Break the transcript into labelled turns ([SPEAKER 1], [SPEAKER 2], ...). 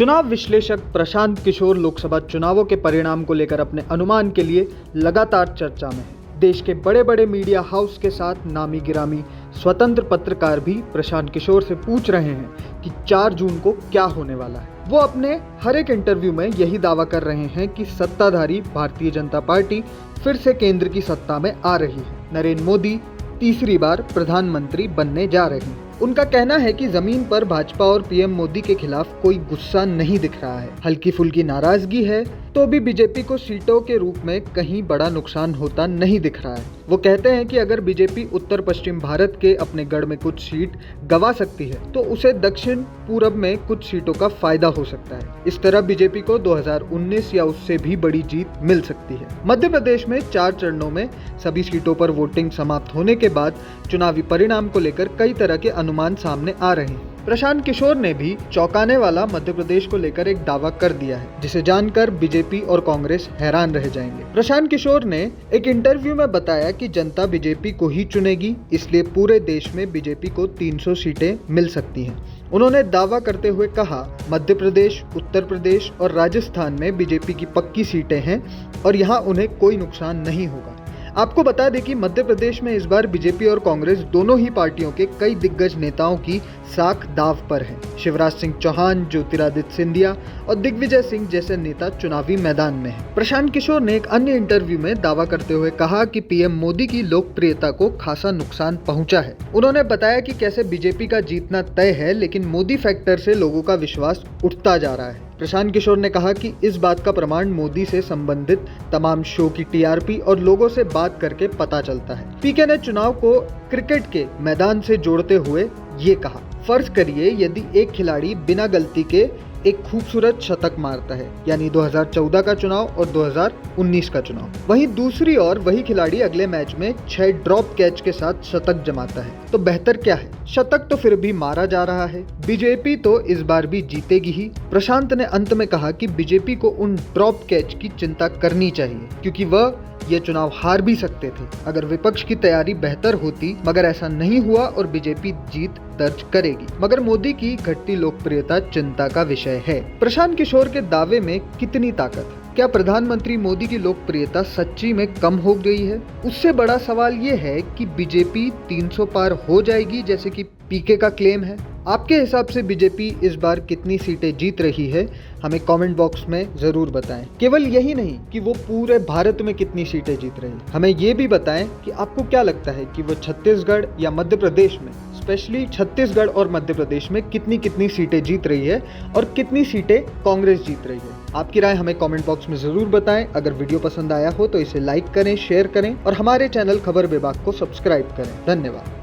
[SPEAKER 1] चुनाव विश्लेषक प्रशांत किशोर लोकसभा चुनावों के परिणाम को लेकर अपने अनुमान के लिए लगातार चर्चा में है। देश के बड़े बड़े मीडिया हाउस के साथ नामी गिरामी स्वतंत्र पत्रकार भी प्रशांत किशोर से पूछ रहे हैं कि 4 जून को क्या होने वाला है। वो अपने हर एक इंटरव्यू में यही दावा कर रहे हैं कि सत्ताधारी भारतीय जनता पार्टी फिर से केंद्र की सत्ता में आ रही है। नरेंद्र मोदी तीसरी बार प्रधानमंत्री बनने जा रहे हैं। उनका कहना है कि जमीन पर भाजपा और पीएम मोदी के खिलाफ कोई गुस्सा नहीं दिख रहा है। हल्की फुल्की नाराजगी है तो भी बीजेपी को सीटों के रूप में कहीं बड़ा नुकसान होता नहीं दिख रहा है। वो कहते हैं कि अगर बीजेपी उत्तर पश्चिम भारत के अपने गढ़ में कुछ सीट गंवा सकती है तो उसे दक्षिण पूरब में कुछ सीटों का फायदा हो सकता है। इस तरह बीजेपी को 2019 या उससे भी बड़ी जीत मिल सकती है। मध्य प्रदेश में 4 चरणों में सभी सीटों पर वोटिंग समाप्त होने के बाद चुनावी परिणाम को लेकर कई तरह के अनुमान सामने आ रहे हैं। प्रशांत किशोर ने भी चौंकाने वाला मध्य प्रदेश को लेकर एक दावा कर दिया है, जिसे जानकर बीजेपी और कांग्रेस हैरान रह जाएंगे। प्रशांत किशोर ने एक इंटरव्यू में बताया कि जनता बीजेपी को ही चुनेगी, इसलिए पूरे देश में बीजेपी को 300 सीटें मिल सकती हैं। उन्होंने दावा करते हुए कहा, मध्य प्रदेश, उत्तर प्रदेश और राजस्थान में बीजेपी की पक्की सीटें हैं और यहाँ उन्हें कोई नुकसान नहीं होगा। आपको बता दें कि मध्य प्रदेश में इस बार बीजेपी और कांग्रेस दोनों ही पार्टियों के कई दिग्गज नेताओं की साख दांव पर है। शिवराज सिंह चौहान, ज्योतिरादित्य सिंधिया और दिग्विजय सिंह जैसे नेता चुनावी मैदान में हैं। प्रशांत किशोर ने एक अन्य इंटरव्यू में दावा करते हुए कहा कि पीएम मोदी की लोकप्रियता को खासा नुकसान पहुंचा है। उन्होंने बताया कि कैसे बीजेपी का जीतना तय है, लेकिन मोदी फैक्टर से लोगों का विश्वास उठता जा रहा है। प्रशांत किशोर ने कहा कि इस बात का प्रमाण मोदी से संबंधित तमाम शो की टीआरपी और लोगों से बात करके पता चलता है। पीके ने चुनाव को क्रिकेट के मैदान से जोड़ते हुए ये कहा, फर्ज करिए यदि एक खिलाड़ी बिना गलती के एक खूबसूरत शतक मारता है, यानी 2014 का चुनाव और 2019 का चुनाव, वहीं दूसरी ओर वही खिलाड़ी अगले मैच में 6 ड्रॉप कैच के साथ शतक जमाता है, तो बेहतर क्या है? शतक तो फिर भी मारा जा रहा है। बीजेपी तो इस बार भी जीतेगी ही। प्रशांत ने अंत में कहा कि बीजेपी को उन ड्रॉप कैच की चिंता करनी चाहिए, क्योंकि वह ये चुनाव हार भी सकते थे अगर विपक्ष की तैयारी बेहतर होती, मगर ऐसा नहीं हुआ और बीजेपी जीत दर्ज करेगी। मगर मोदी की घटती लोकप्रियता चिंता का विषय है। प्रशांत किशोर के दावे में कितनी ताकत है? क्या प्रधानमंत्री मोदी की लोकप्रियता सच्ची में कम हो गई है? उससे बड़ा सवाल ये है कि बीजेपी 300 पार हो जाएगी जैसे कि पीके का क्लेम है। आपके हिसाब से बीजेपी इस बार कितनी सीटें जीत रही है, हमें कमेंट बॉक्स में जरूर बताएं। केवल यही नहीं कि वो पूरे भारत में कितनी सीटें जीत रही है, हमें ये भी बताएं कि आपको क्या लगता है कि वो छत्तीसगढ़ या मध्य प्रदेश में, स्पेशली छत्तीसगढ़ और मध्य प्रदेश में कितनी सीटें जीत रही है और कितनी सीटें कांग्रेस जीत रही है। आपकी राय हमें कमेंट बॉक्स में जरूर बताएं। अगर वीडियो पसंद आया हो तो इसे लाइक करें, शेयर करें और हमारे चैनल खबर विभाग को सब्सक्राइब करें। धन्यवाद।